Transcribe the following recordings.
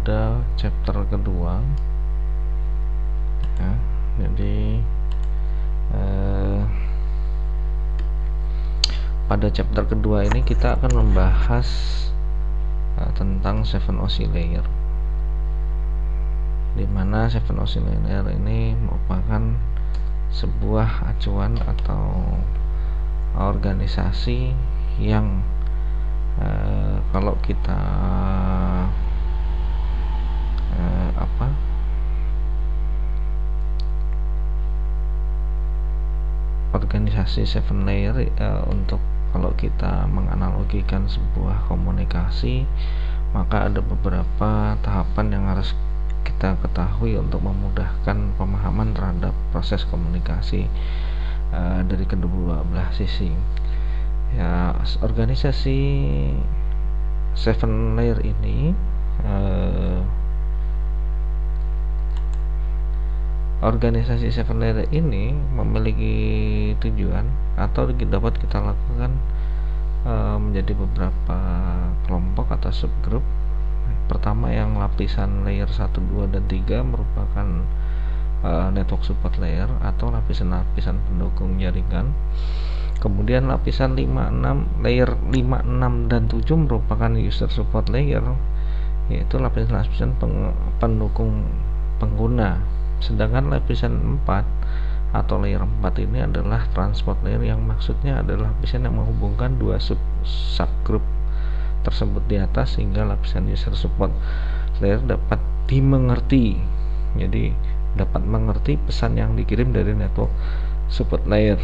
pada chapter kedua ya. Jadi pada chapter kedua ini kita akan membahas tentang 7OC layer, dimana 7OC layer ini merupakan sebuah acuan atau organisasi yang kalau kita organisasi 7 layer untuk kalau kita menganalogikan sebuah komunikasi, maka ada beberapa tahapan yang harus kita ketahui untuk memudahkan pemahaman terhadap proses komunikasi dari kedua belah sisi. Ya, organisasi 7 layer ini organisasi 7 layer ini memiliki tujuan atau dapat kita lakukan menjadi beberapa kelompok atau subgroup. Pertama, yang lapisan layer 1, 2, dan 3 merupakan network support layer atau lapisan-lapisan pendukung jaringan. Kemudian lapisan 5, 6, layer 5, 6, dan 7 merupakan user support layer, yaitu lapisan-lapisan pendukung pengguna. Sedangkan lapisan 4 atau layer 4 ini adalah transport layer, yang maksudnya adalah lapisan yang menghubungkan dua subgroup tersebut di atas sehingga lapisan user support layer dapat dimengerti. Jadi dapat mengerti pesan yang dikirim dari network support layer.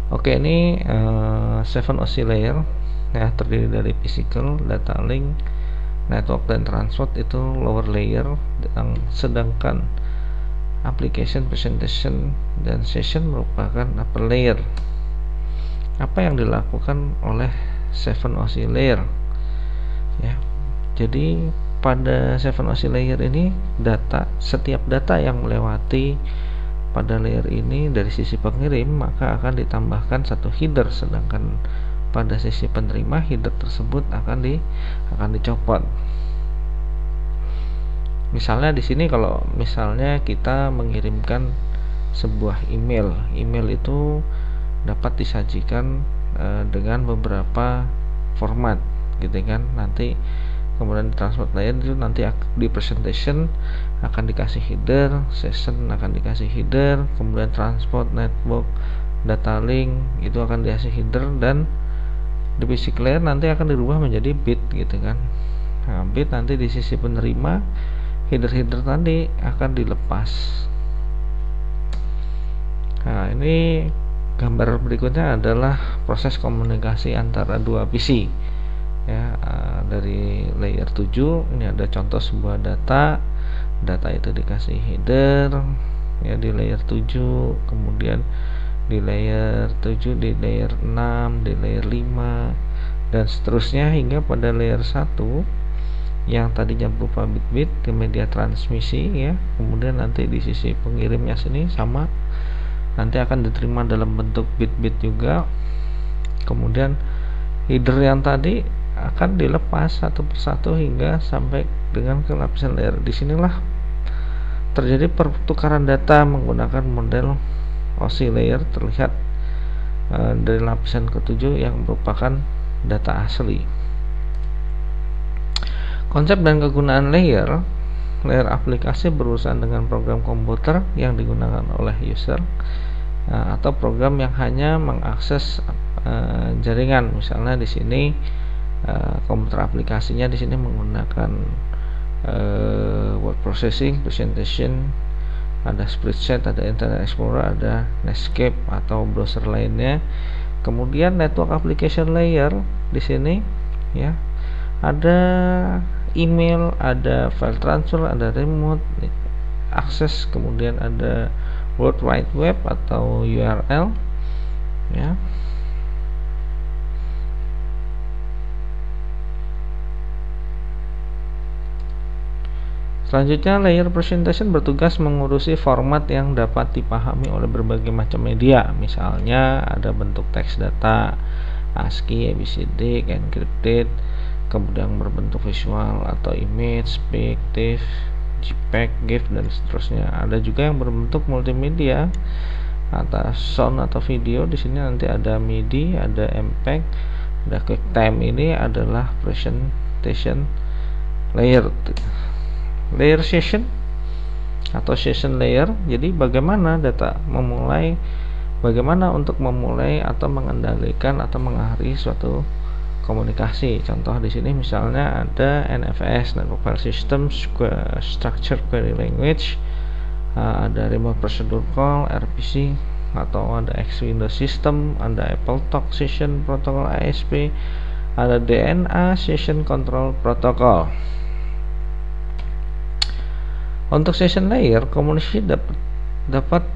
Oke, ini 7OC layer ya, terdiri dari physical, data link, network, dan transport itu lower layer, sedangkan application, presentation, dan session merupakan upper layer. Apa yang dilakukan oleh 7OC layer ya? Jadi pada 7OC layer ini setiap data yang melewati pada layer ini dari sisi pengirim maka akan ditambahkan satu header, sedangkan pada sisi penerima header tersebut akan dicopot. Misalnya di sini kalau misalnya kita mengirimkan sebuah email itu dapat disajikan dengan beberapa format gitu kan. Nanti kemudian di transport layer itu nanti di presentation akan dikasih header, session akan dikasih header, kemudian transport, network, data link itu akan dikasih header, dan di physical layer nanti akan dirubah menjadi bit gitu kan. Nah, bit nanti di sisi penerima header tadi akan dilepas. Nah, ini gambar berikutnya adalah proses komunikasi antara dua PC ya. Dari layer 7 ini ada contoh sebuah data itu dikasih header ya di layer 7, kemudian di layer 7, di layer 6, di layer 5, dan seterusnya hingga pada layer 1 yang tadinya berupa bit-bit ke media transmisi ya. Kemudian nanti di sisi pengirimnya sini sama, nanti akan diterima dalam bentuk bit-bit juga. Kemudian header yang tadi akan dilepas satu persatu hingga sampai dengan ke lapisan layer. Disinilah terjadi pertukaran data menggunakan model OC layer, terlihat dari lapisan ke-7 yang merupakan data asli. Konsep dan kegunaan layer aplikasi berurusan dengan program komputer yang digunakan oleh user atau program yang hanya mengakses jaringan. Misalnya di sini komputer aplikasinya di sini menggunakan word processing, presentation, ada spreadsheet, ada Internet Explorer, ada Netscape atau browser lainnya. Kemudian network application layer di sini ya, ada email, ada file transfer, ada remote access, kemudian ada World Wide Web atau URL ya. Selanjutnya, layer presentation bertugas mengurusi format yang dapat dipahami oleh berbagai macam media. Misalnya ada bentuk teks data, ASCII, ABCD, encrypted, kemudian berbentuk visual atau image, PIC, JPEG, GIF, dan seterusnya. Ada juga yang berbentuk multimedia atas sound atau video. Di sini nanti ada MIDI, ada MPEG, ada QuickTime. Ini adalah presentation layer session atau session layer. Jadi bagaimana untuk memulai atau mengendalikan atau mengakhiri suatu komunikasi. Contoh di sini misalnya ada NFS, Network File System, Structured Query Language, ada Remote Procedure Call, RPC, atau ada X Window System, ada AppleTalk Session Protocol ASP, ada DNA Session Control Protocol. Untuk session layer, komunikasi dapat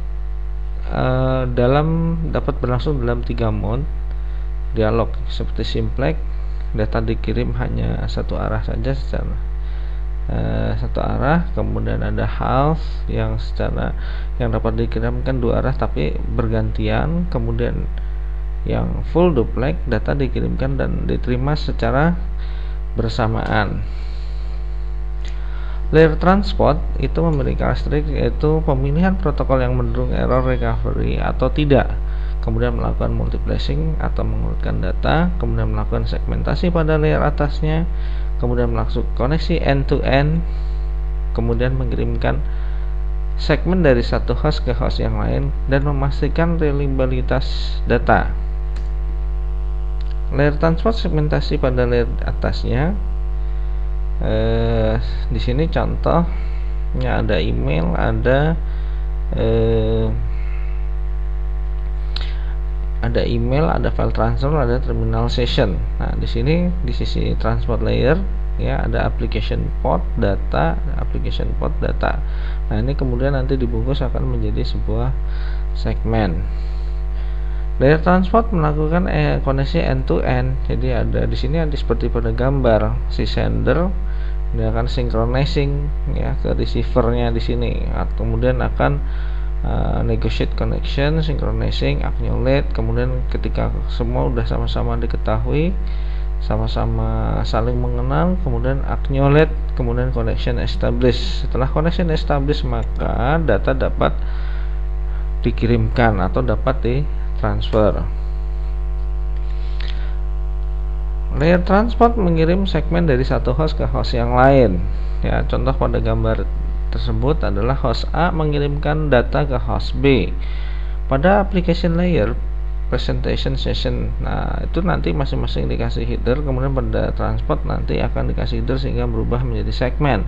berlangsung dalam 3 mode dialog, seperti simplex, data dikirim hanya satu arah saja secara satu arah. Kemudian ada half yang dapat dikirimkan 2 arah tapi bergantian. Kemudian yang full duplex, data dikirimkan dan diterima secara bersamaan. Layer transport itu memiliki karakteristik yaitu pemilihan protokol yang mendukung error recovery atau tidak, kemudian melakukan multiplexing atau mengurutkan data, kemudian melakukan segmentasi pada layer atasnya, kemudian melakukan koneksi end-to-end, kemudian mengirimkan segmen dari satu host ke host yang lain, dan memastikan reliabilitas data. Layer transport segmentasi pada layer atasnya. Di sini contohnya ada email, ada file transfer, ada terminal session. Nah, di sini di sisi transport layer ya ada application port data. Nah, ini kemudian nanti dibungkus akan menjadi sebuah segmen. Layer transport melakukan koneksi end to end. Jadi ada di sini seperti pada gambar, si sender dia akan synchronizing ya ke receivernya di sini. Kemudian akan negotiate connection, synchronizing, acknowledge. Kemudian ketika semua sudah sama-sama diketahui, sama-sama saling mengenal, kemudian acknowledge, kemudian connection establish. Setelah connection establish, maka data dapat dikirimkan atau dapat ditransfer. Layer transport mengirim segmen dari satu host ke host yang lain. Ya, contoh pada gambar tersebut adalah host A mengirimkan data ke host B. Pada application layer presentation session, nah itu nanti masing-masing dikasih header, kemudian pada transport nanti akan dikasih header sehingga berubah menjadi segmen.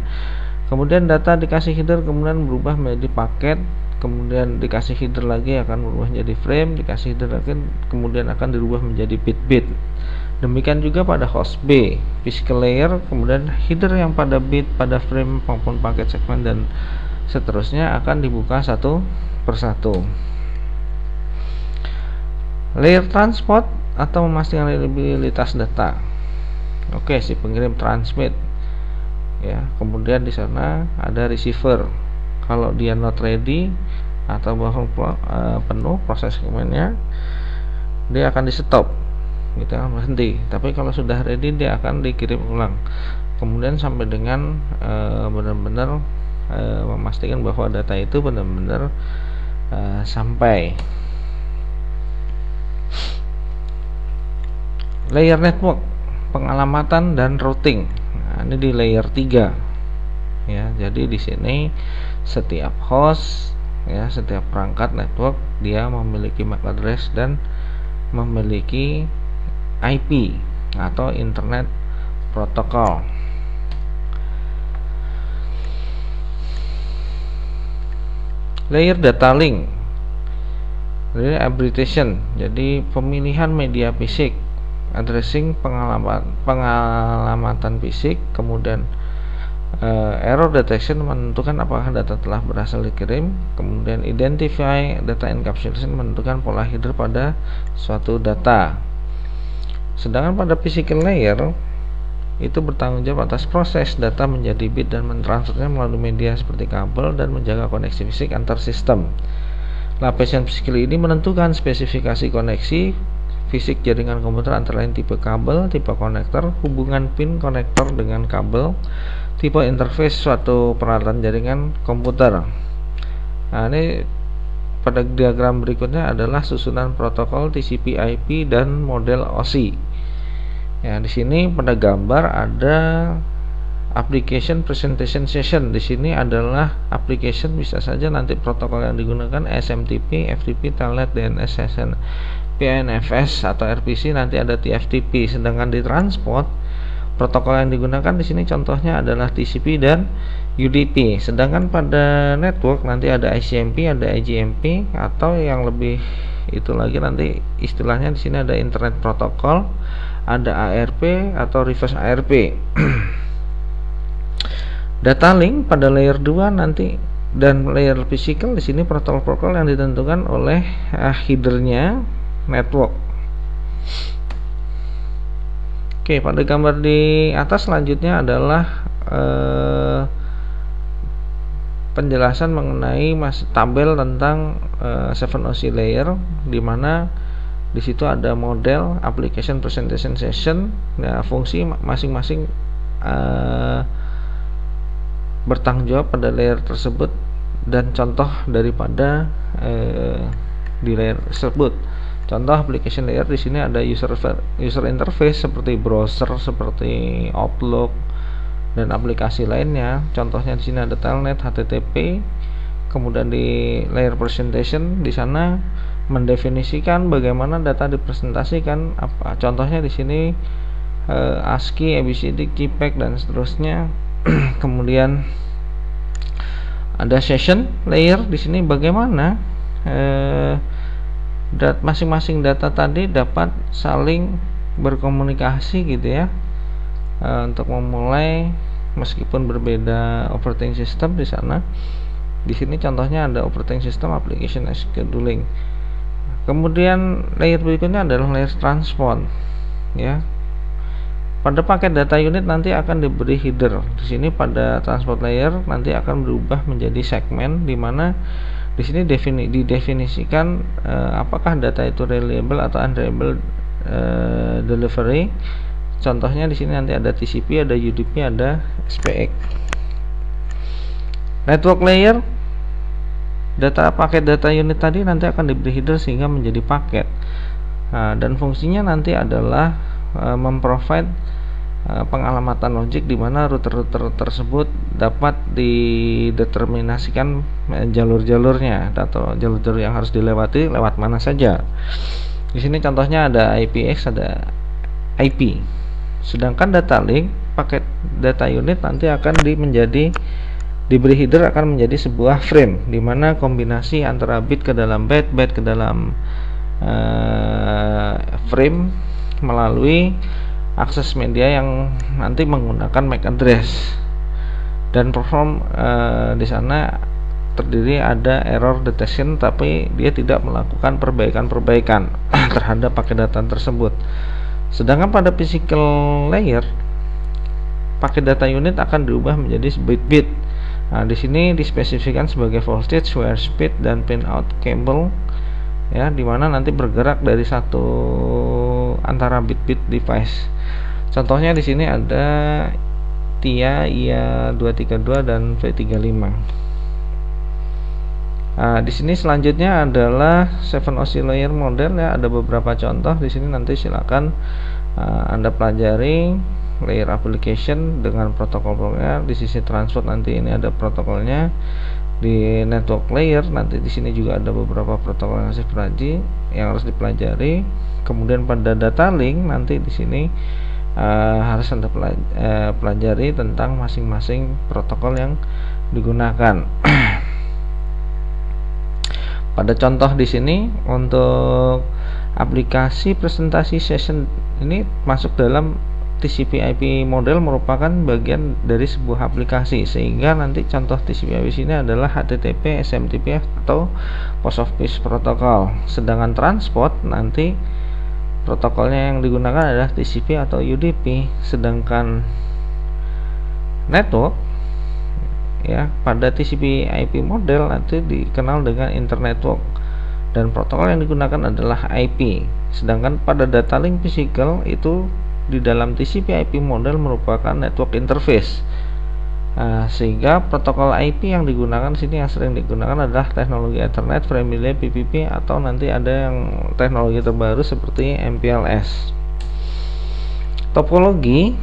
Kemudian data dikasih header kemudian berubah menjadi paket, kemudian dikasih header lagi akan berubah menjadi frame, dikasih header lagi kemudian akan dirubah menjadi bit-bit. Demikian juga pada host B, physical layer, kemudian header yang pada bit, pada frame maupun paket segmen dan seterusnya akan dibuka satu persatu. Layer transport atau memastikan reliabilitas data. Oke, si pengirim transmit ya, kemudian di sana ada receiver. Kalau dia not ready atau bahwa penuh proses segmennya, dia akan di stop, gitu kan, berhenti. Tapi kalau sudah ready, dia akan dikirim ulang, kemudian sampai dengan benar-benar memastikan bahwa data itu benar-benar sampai. Layer network, pengalamatan dan routing. Nah, ini di layer 3 ya. Jadi di sini setiap host ya, setiap perangkat network dia memiliki MAC address dan memiliki IP atau Internet Protocol. Layer data link, layer abbreviation, jadi pemilihan media fisik, addressing pengalamatan fisik, kemudian error detection menentukan apakah data telah berhasil dikirim, kemudian identify data encapsulation menentukan pola header pada suatu data. Sedangkan pada physical layer itu bertanggung jawab atas proses data menjadi bit dan mentransfernya melalui media seperti kabel dan menjaga koneksi fisik antar sistem. Lapisan physical ini menentukan spesifikasi koneksi fisik jaringan komputer antara lain tipe kabel, tipe konektor, hubungan pin konektor dengan kabel, tipe interface suatu peralatan jaringan komputer. Nah, ini pada diagram berikutnya adalah susunan protokol TCP/IP dan model OSI. Ya, di sini pada gambar ada application presentation session. Di sini adalah application, bisa saja nanti protokol yang digunakan SMTP, FTP, Telnet, DNS, SSN, PNFS atau RPC, nanti ada TFTP. Sedangkan di transport protokol yang digunakan di sini contohnya adalah TCP dan UDP. Sedangkan pada network nanti ada ICMP, ada IGMP, atau yang lebih itu lagi nanti istilahnya di sini ada internet protokol, ada ARP atau reverse ARP. Data link pada layer 2 nanti dan layer physical, di sini protokol-protokol yang ditentukan oleh headernya network. Oke, pada gambar di atas selanjutnya adalah penjelasan mengenai tabel tentang 7OC layer, di mana di situ ada model application presentation session. Nah, fungsi masing-masing bertanggung jawab pada layer tersebut dan contoh daripada di layer tersebut. Contoh application layer di sini ada user interface seperti browser, seperti Outlook dan aplikasi lainnya. Contohnya di sini ada Telnet, HTTP. Kemudian di layer presentation di sana mendefinisikan bagaimana data dipresentasikan. Apa contohnya di sini ASCII, ABCD, JPEG dan seterusnya. Kemudian ada session layer di sini bagaimana masing-masing data tadi dapat saling berkomunikasi gitu ya, untuk memulai meskipun berbeda operating system di sana. Di sini contohnya ada operating system, application, scheduling. Kemudian layer berikutnya adalah layer transport ya. Pada paket data unit nanti akan diberi header. Di sini pada transport layer nanti akan berubah menjadi segmen, di mana di sini didefinisikan apakah data itu reliable atau unreliable delivery. Contohnya di sini nanti ada TCP, ada UDP, ada SPX. Network layer, paket data unit tadi nanti akan diberi header sehingga menjadi paket. Dan fungsinya nanti adalah memprovide pengalamatan logik, di mana router-router tersebut dapat dideterminasikan jalur-jalurnya atau jalur-jalur yang harus dilewati lewat mana saja. Di sini contohnya ada IPX, ada IP. Sedangkan data link, paket data unit nanti akan diberi header akan menjadi sebuah frame, di mana kombinasi antara bit ke dalam byte, byte ke dalam frame melalui akses media yang nanti menggunakan MAC address. Dan perform di sana terdiri ada error detection, tapi dia tidak melakukan perbaikan terhadap paket data tersebut. Sedangkan pada physical layer, paket data unit akan diubah menjadi bit-bit. Nah, di sini dispesifikasikan sebagai voltage, wire speed, dan pinout cable ya, dimana nanti bergerak dari satu antara bit-bit device. Contohnya di sini ada TIA, IA232 dan V35. Nah, di sini selanjutnya adalah 7OC layer model ya, ada beberapa contoh di sini, nanti silakan Anda pelajari. Layer application dengan protokol-protokolnya. Di sisi transport nanti ini ada protokolnya. Di network layer nanti di sini juga ada beberapa protokol yang harus dipelajari. Kemudian pada data link nanti di sini harus Anda pelajari tentang masing-masing protokol yang digunakan. Pada contoh di sini untuk aplikasi presentasi session ini masuk dalam TCP/IP model, merupakan bagian dari sebuah aplikasi, sehingga nanti contoh TCP/IP sini adalah HTTP, SMTP atau Post Office Protocol. Sedangkan transport nanti protokolnya yang digunakan adalah TCP atau UDP. Sedangkan network ya, pada TCP/IP model nanti dikenal dengan internetwork, dan protokol yang digunakan adalah IP. Sedangkan pada data link physical itu di dalam TCP/IP model merupakan network interface. Sehingga protokol IP yang digunakan sini yang sering digunakan adalah teknologi Ethernet, Family PPP, atau nanti ada yang teknologi terbaru seperti MPLS. Topologi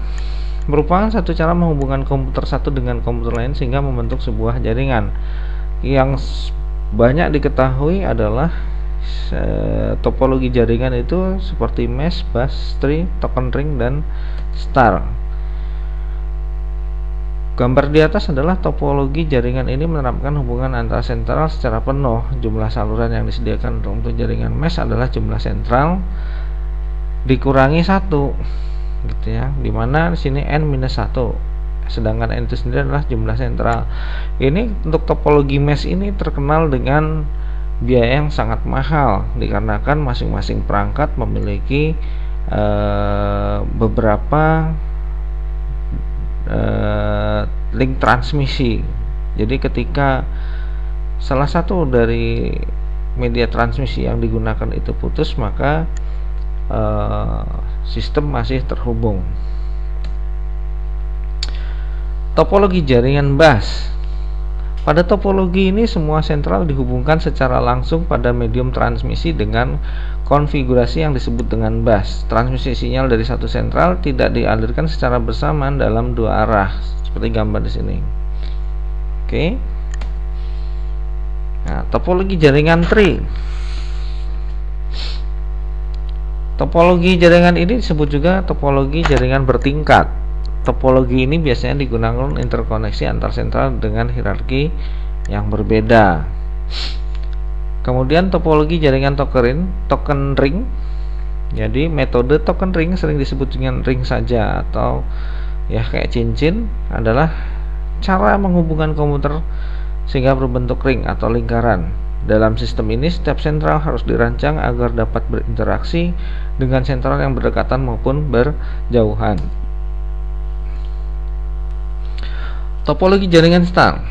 merupakan satu cara menghubungkan komputer satu dengan komputer lain sehingga membentuk sebuah jaringan. Yang banyak diketahui adalah topologi jaringan itu seperti mesh, bus, tree, token ring, dan star. Gambar di atas adalah topologi jaringan. Ini menerapkan hubungan antara sentral secara penuh. Jumlah saluran yang disediakan untuk jaringan mesh adalah jumlah sentral dikurangi 1, gitu ya. Dimana di sini n-1, sedangkan n itu sendiri adalah jumlah sentral. Ini untuk topologi mesh ini terkenal dengan biaya yang sangat mahal dikarenakan masing-masing perangkat memiliki beberapa link transmisi. Jadi ketika salah satu dari media transmisi yang digunakan itu putus, maka sistem masih terhubung. Topologi jaringan bus. Pada topologi ini semua sentral dihubungkan secara langsung pada medium transmisi dengan konfigurasi yang disebut dengan bus. Transmisi sinyal dari satu sentral tidak dialirkan secara bersamaan dalam dua arah, seperti gambar di sini. Oke. Nah, topologi jaringan tree. Topologi jaringan ini disebut juga topologi jaringan bertingkat. Topologi ini biasanya digunakan interkoneksi antar sentral dengan hierarki yang berbeda. Kemudian topologi jaringan token ring. Jadi metode token ring sering disebut dengan ring saja atau ya kayak cincin, adalah cara menghubungkan komputer sehingga berbentuk ring atau lingkaran. Dalam sistem ini setiap sentral harus dirancang agar dapat berinteraksi dengan sentral yang berdekatan maupun berjauhan. Topologi jaringan star.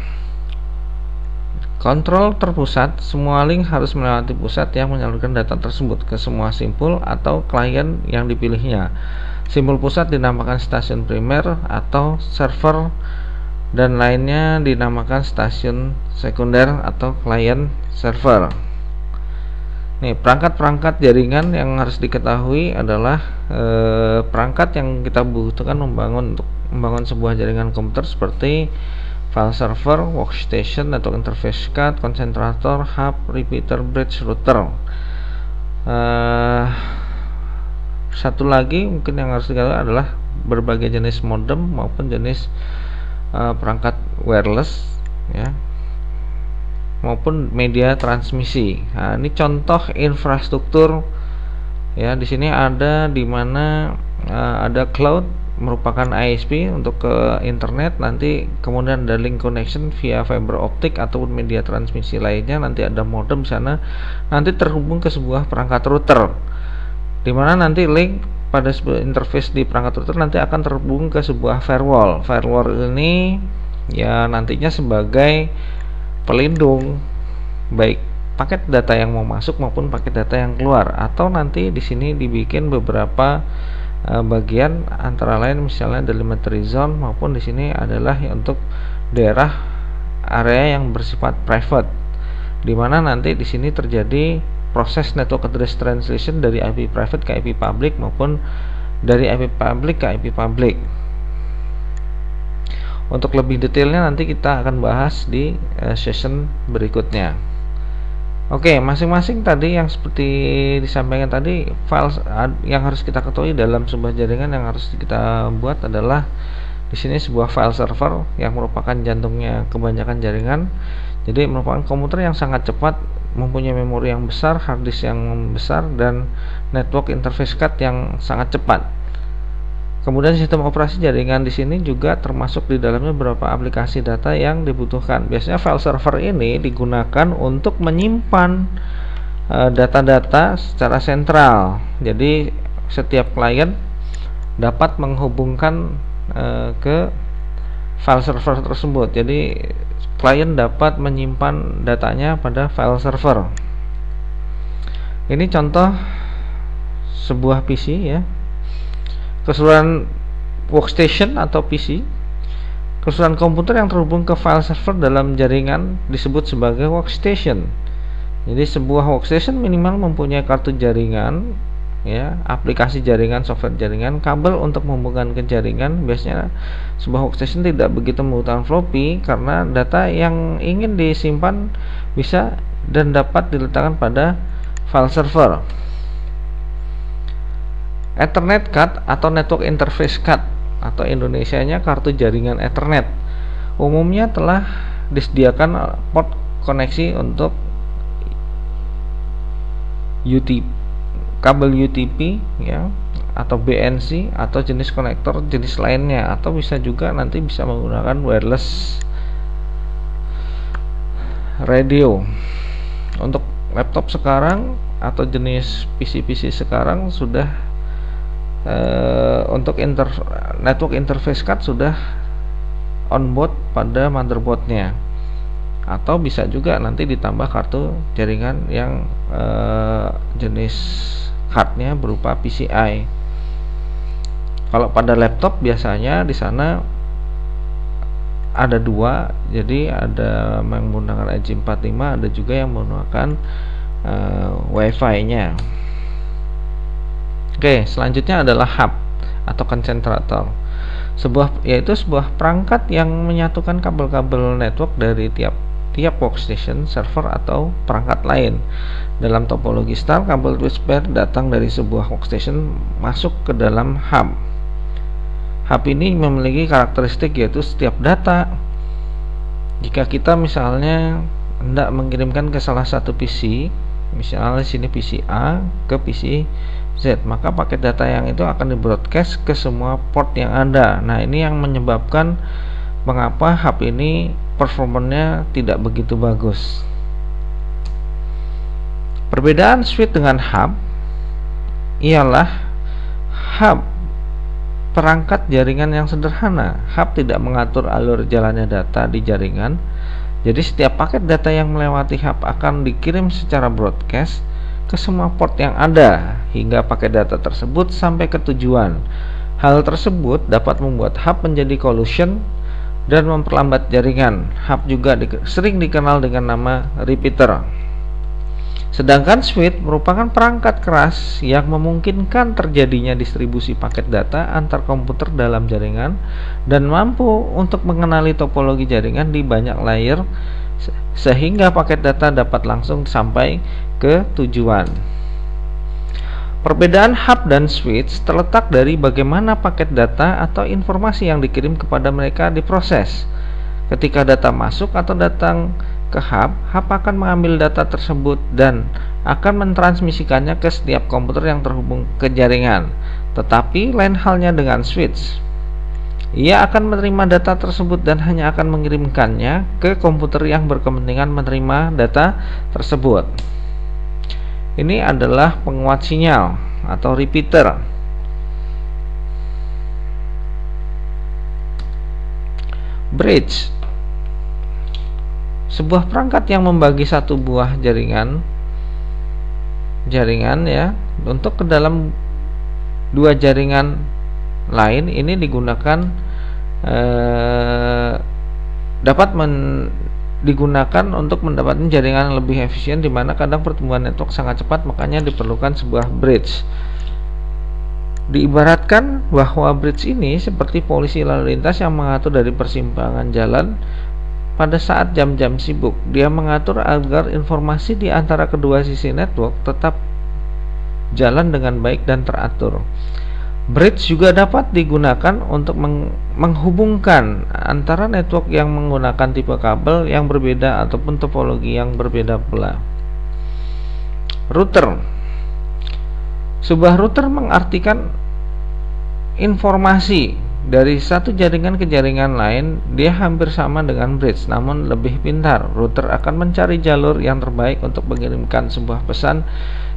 Kontrol terpusat, semua link harus melewati pusat yang menyalurkan data tersebut ke semua simpul atau klien yang dipilihnya. Simpul pusat dinamakan stasiun primer atau server, dan lainnya dinamakan stasiun sekunder atau klien server. Nih, perangkat-perangkat jaringan yang harus diketahui adalah perangkat yang kita butuhkan untuk membangun sebuah jaringan komputer seperti file server, workstation, network interface card, konsentrator, hub, repeater, bridge, router. Satu lagi mungkin yang harus diketahui adalah berbagai jenis modem maupun jenis perangkat wireless, ya, maupun media transmisi. Nah, ini contoh infrastruktur, ya. Di sini ada dimana ada cloud merupakan ISP untuk ke internet, nanti kemudian ada link connection via fiber optik ataupun media transmisi lainnya, nanti ada modem di sana, nanti terhubung ke sebuah perangkat router, dimana nanti link pada sebuah interface di perangkat router nanti akan terhubung ke sebuah firewall. Firewall ini ya nantinya sebagai pelindung baik paket data yang mau masuk maupun paket data yang keluar, atau nanti di sini dibikin beberapa bagian, antara lain misalnya delivery zone, maupun di sini adalah untuk daerah area yang bersifat private, dimana nanti di sini terjadi proses network address translation dari IP private ke IP public maupun dari IP public ke IP public. Untuk lebih detailnya nanti kita akan bahas di session berikutnya. Oke, masing-masing tadi yang seperti disampaikan tadi, file yang harus kita ketahui dalam sebuah jaringan yang harus kita buat adalah di sini sebuah file server yang merupakan jantungnya kebanyakan jaringan. Jadi merupakan komputer yang sangat cepat, mempunyai memori yang besar, hard disk yang besar, dan network interface card yang sangat cepat. Kemudian sistem operasi jaringan di sini juga termasuk di dalamnya beberapa aplikasi data yang dibutuhkan. Biasanya file server ini digunakan untuk menyimpan data-data secara sentral. Jadi setiap klien dapat menghubungkan ke file server tersebut. Jadi klien dapat menyimpan datanya pada file server. Ini contoh sebuah PC ya. Keseluruhan workstation atau PC, keseluruhan komputer yang terhubung ke file server dalam jaringan disebut sebagai workstation. Jadi sebuah workstation minimal mempunyai kartu jaringan ya, aplikasi jaringan, software jaringan, kabel untuk menghubungkan ke jaringan. Biasanya sebuah workstation tidak begitu membutuhkan floppy karena data yang ingin disimpan bisa dan dapat diletakkan pada file server. Ethernet card atau network interface card atau Indonesianya kartu jaringan Ethernet umumnya telah disediakan port koneksi untuk UTP, kabel UTP ya, atau BNC atau jenis konektor jenis lainnya, atau bisa juga nanti bisa menggunakan wireless radio. Untuk laptop sekarang atau jenis PC-PC sekarang sudah untuk network interface card sudah onboard pada motherboardnya, atau bisa juga nanti ditambah kartu jaringan yang jenis cardnya berupa PCI. Kalau pada laptop biasanya di sana ada dua, jadi ada yang menggunakan Edge 45, ada juga yang menggunakan Wi-Fi-nya. Oke, selanjutnya adalah hub atau konsentrator. Yaitu sebuah perangkat yang menyatukan kabel-kabel network dari tiap workstation, server atau perangkat lain. Dalam topologi STAR, kabel switch pair datang dari sebuah workstation masuk ke dalam hub. Hub ini memiliki karakteristik yaitu setiap data, jika kita misalnya hendak mengirimkan ke salah satu PC, misalnya di sini PC A ke PC Z, maka paket data yang itu akan di-broadcast ke semua port yang ada. Nah, ini yang menyebabkan mengapa hub ini performanya tidak begitu bagus. Perbedaan switch dengan hub ialah hub perangkat jaringan yang sederhana. Hub tidak mengatur alur jalannya data di jaringan. Jadi setiap paket data yang melewati hub akan dikirim secara broadcast ke semua port yang ada hingga paket data tersebut sampai ke tujuan. Hal tersebut dapat membuat hub menjadi collision dan memperlambat jaringan. Hub juga sering dikenal dengan nama repeater. Sedangkan switch merupakan perangkat keras yang memungkinkan terjadinya distribusi paket data antar komputer dalam jaringan dan mampu untuk mengenali topologi jaringan di banyak layer sehingga paket data dapat langsung sampai ke tujuan. Perbedaan hub dan switch terletak dari bagaimana paket data atau informasi yang dikirim kepada mereka diproses. Ketika data masuk atau datang ke hub akan mengambil data tersebut dan akan mentransmisikannya ke setiap komputer yang terhubung ke jaringan. Tetapi lain halnya dengan switch. Ia akan menerima data tersebut dan hanya akan mengirimkannya ke komputer yang berkepentingan menerima data tersebut. Ini adalah penguat sinyal atau repeater. Bridge, sebuah perangkat yang membagi satu buah jaringan ya untuk ke dalam dua jaringan lain. Ini digunakan digunakan untuk mendapatkan jaringan yang lebih efisien, di mana kadang pertumbuhan network sangat cepat, makanya diperlukan sebuah bridge. Diibaratkan bahwa bridge ini seperti polisi lalu lintas yang mengatur dari persimpangan jalan pada saat jam-jam sibuk. Dia mengatur agar informasi di antara kedua sisi network tetap jalan dengan baik dan teratur. Bridge juga dapat digunakan untuk menghubungkan antara network yang menggunakan tipe kabel yang berbeda ataupun topologi yang berbeda pula. Router, sebuah router mengartikan informasi dari satu jaringan ke jaringan lain. Dia hampir sama dengan bridge, namun lebih pintar. Router akan mencari jalur yang terbaik untuk mengirimkan sebuah pesan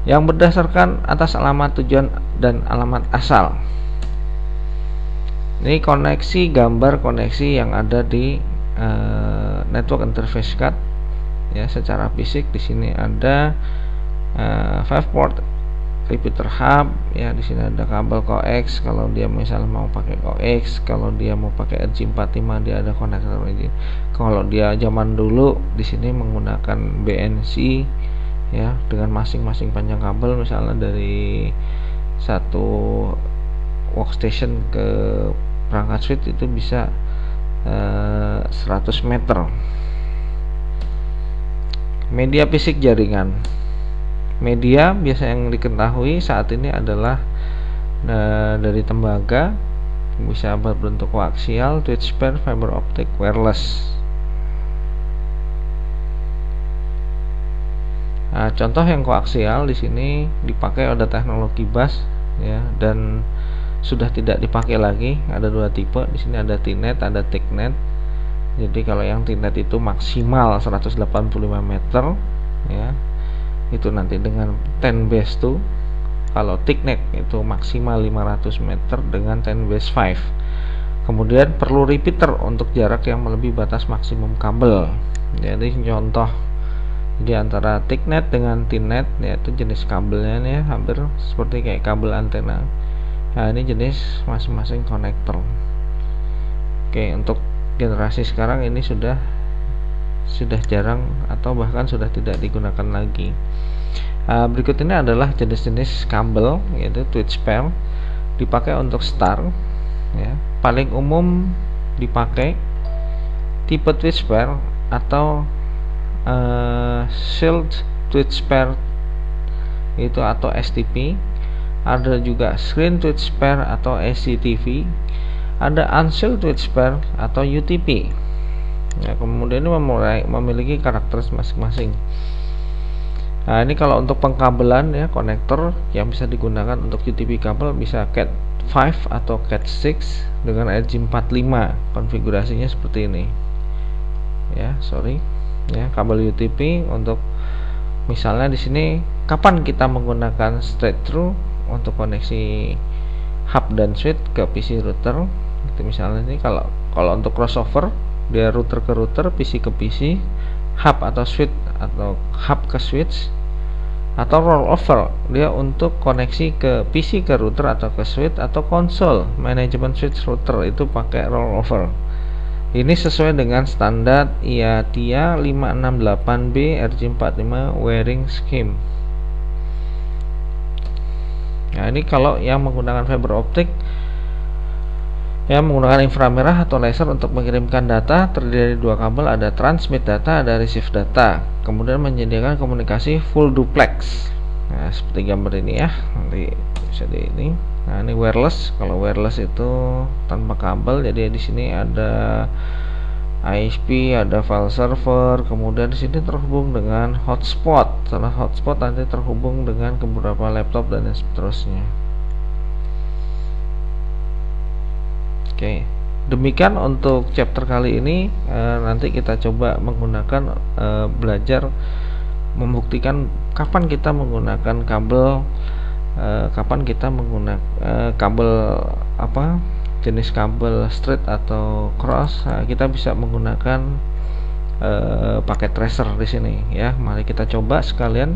yang berdasarkan atas alamat tujuan dan alamat asal. Ini koneksi, gambar koneksi yang ada di network interface card ya, secara fisik. Di sini ada 5 port repeater hub ya. Di sini ada kabel coax kalau dia misalnya mau pakai coax, kalau dia mau pakai RJ45 dia ada konektor ini. Kalau dia zaman dulu di sini menggunakan BNC ya, dengan masing-masing panjang kabel misalnya dari satu workstation ke perangkat switch itu bisa 100 meter. Media fisik jaringan. Media biasa yang diketahui saat ini adalah dari tembaga, bisa berbentuk koaksial, twitch pair, fiber optic, wireless. Nah, contoh yang koaksial di sini dipakai ada teknologi bus ya, dan sudah tidak dipakai lagi. Ada dua tipe di sini, ada T-net, ada TIC-net. Jadi kalau yang T-net itu maksimal 185 meter ya, itu nanti dengan 10 base 2. Kalau TIC-net itu maksimal 500 meter dengan 10 base 5. Kemudian perlu repeater untuk jarak yang melebihi batas maksimum kabel. Jadi contoh, jadi antara TIC-net dengan T-net yaitu jenis kabelnya nih hampir seperti kayak kabel antena. Nah, ini jenis masing-masing konektor. Oke, untuk generasi sekarang ini sudah jarang atau bahkan sudah tidak digunakan lagi. Berikut ini adalah jenis-jenis kabel, yaitu twitch pair, dipakai untuk star ya. Paling umum dipakai tipe twitch pair atau shield twitch pair itu atau STP. Ada juga screen twitch pair atau SCTV, ada unshielded twitch pair atau UTP ya. Kemudian ini memiliki karakter masing-masing. Nah, ini kalau untuk pengkabelan ya, konektor yang bisa digunakan untuk UTP kabel bisa Cat 5 atau Cat 6 dengan RJ45. Konfigurasinya seperti ini ya, ya, kabel UTP untuk misalnya di sini kapan kita menggunakan straight through untuk koneksi hub dan switch ke PC router. Itu misalnya ini kalau untuk crossover dia router ke router, PC ke PC, hub atau switch atau hub ke switch. Atau rollover dia untuk koneksi ke PC ke router atau ke switch, atau konsol management switch router itu pakai rollover. Ini sesuai dengan standar IATIA 568B RJ45 wiring scheme. Nah, ini kalau yang menggunakan fiber optik ya, menggunakan inframerah atau laser untuk mengirimkan data, terdiri dari dua kabel, ada transmit data, ada receive data, kemudian menyediakan komunikasi full duplex. Nah, seperti gambar ini ya, nanti bisa di ini. Nah, ini wireless. Kalau wireless itu tanpa kabel, jadi di sini ada ISP, ada file server, kemudian di sini terhubung dengan hotspot. Setelah hotspot nanti terhubung dengan beberapa laptop dan seterusnya. Oke, demikian untuk chapter kali ini. Nanti kita coba menggunakan belajar membuktikan kapan kita menggunakan kabel, kapan kita menggunakan kabel apa, jenis kabel straight atau cross. Nah, kita bisa menggunakan pakai tracer di sini ya. Mari kita coba sekalian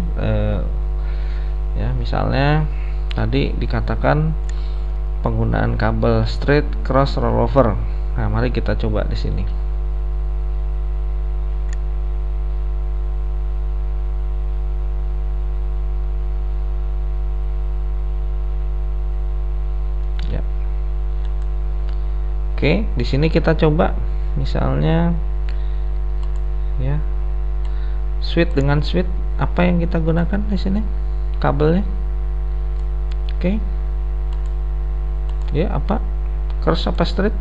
ya. Misalnya tadi dikatakan penggunaan kabel straight, cross, rollover. Nah, mari kita coba di sini. Ya. Oke, di sini kita coba misalnya ya, switch dengan switch apa yang kita gunakan di sini kabelnya. Oke. Ya, apa, cross apa straight?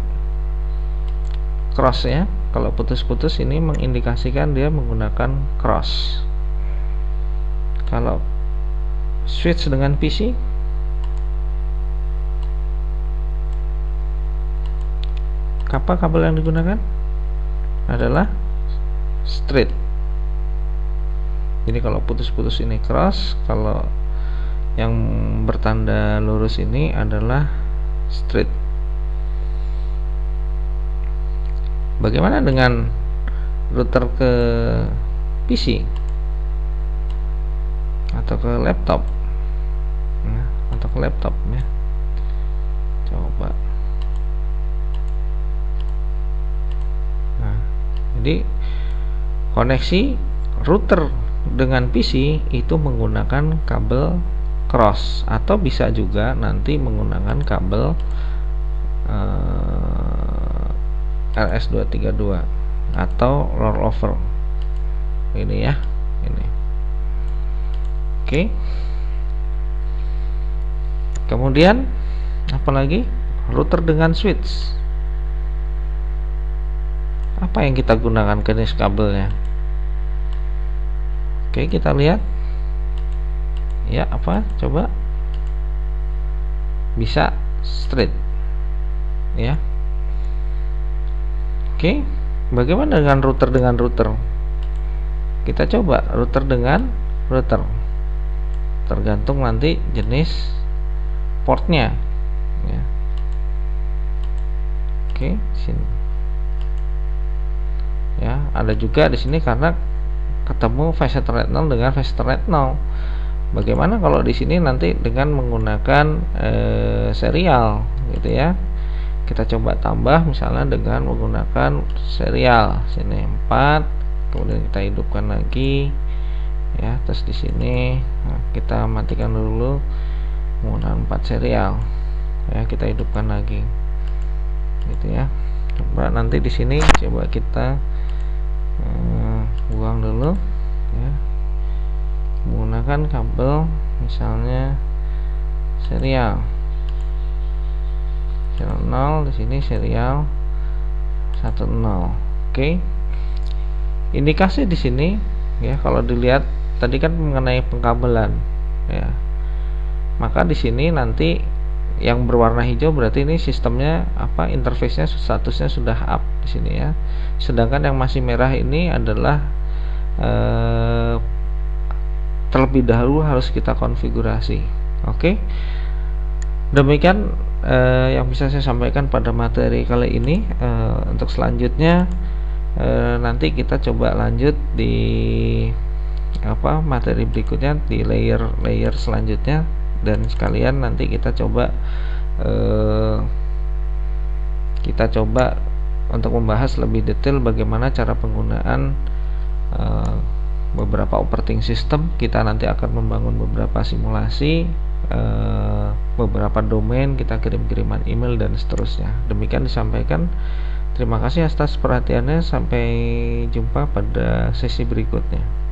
Cross ya. Kalau putus-putus ini mengindikasikan dia menggunakan cross. Kalau switch dengan PC, apa kabel yang digunakan adalah straight. Jadi kalau putus-putus ini cross, kalau yang bertanda lurus ini adalah straight. Bagaimana dengan router ke PC atau ke laptop? untuk laptop ya. Coba. Nah, jadi koneksi router dengan PC itu menggunakan kabel cross, atau bisa juga nanti menggunakan kabel RS232 atau rollover ini ya, ini. Oke. Kemudian apalagi router dengan switch. Apa yang kita gunakan jenis kabelnya? Oke, kita lihat ya, apa coba, bisa straight ya. Oke, bagaimana dengan router kita coba router dengan router, tergantung nanti jenis portnya ya. Oke, sini ya, ada juga di sini karena ketemu fast Ethernet 0 dengan fast Ethernet 0. Bagaimana kalau di sini nanti dengan menggunakan serial gitu ya. Kita coba tambah misalnya dengan menggunakan serial. Sini 4, kemudian kita hidupkan lagi ya. Terus di sini kita matikan dulu menggunakan 4 serial ya, kita hidupkan lagi gitu ya. Coba nanti di sini coba kita buang dulu ya, menggunakan kabel misalnya serial 0, di sini serial 10. Oke. Indikasi di sini ya, kalau dilihat tadi kan mengenai pengkabelan ya. Maka di sini nanti yang berwarna hijau berarti ini sistemnya apa, interface-nya statusnya sudah up di sini ya. Sedangkan yang masih merah ini adalah terlebih dahulu harus kita konfigurasi. Oke. Demikian yang bisa saya sampaikan pada materi kali ini. Untuk selanjutnya nanti kita coba lanjut di materi berikutnya, di layer selanjutnya, dan sekalian nanti kita coba untuk membahas lebih detail bagaimana cara penggunaan beberapa operating system. Kita nanti akan membangun beberapa simulasi, beberapa domain, kita kirim-kiriman email dan seterusnya. Demikian disampaikan. Terima kasih atas perhatiannya. Sampai jumpa pada sesi berikutnya.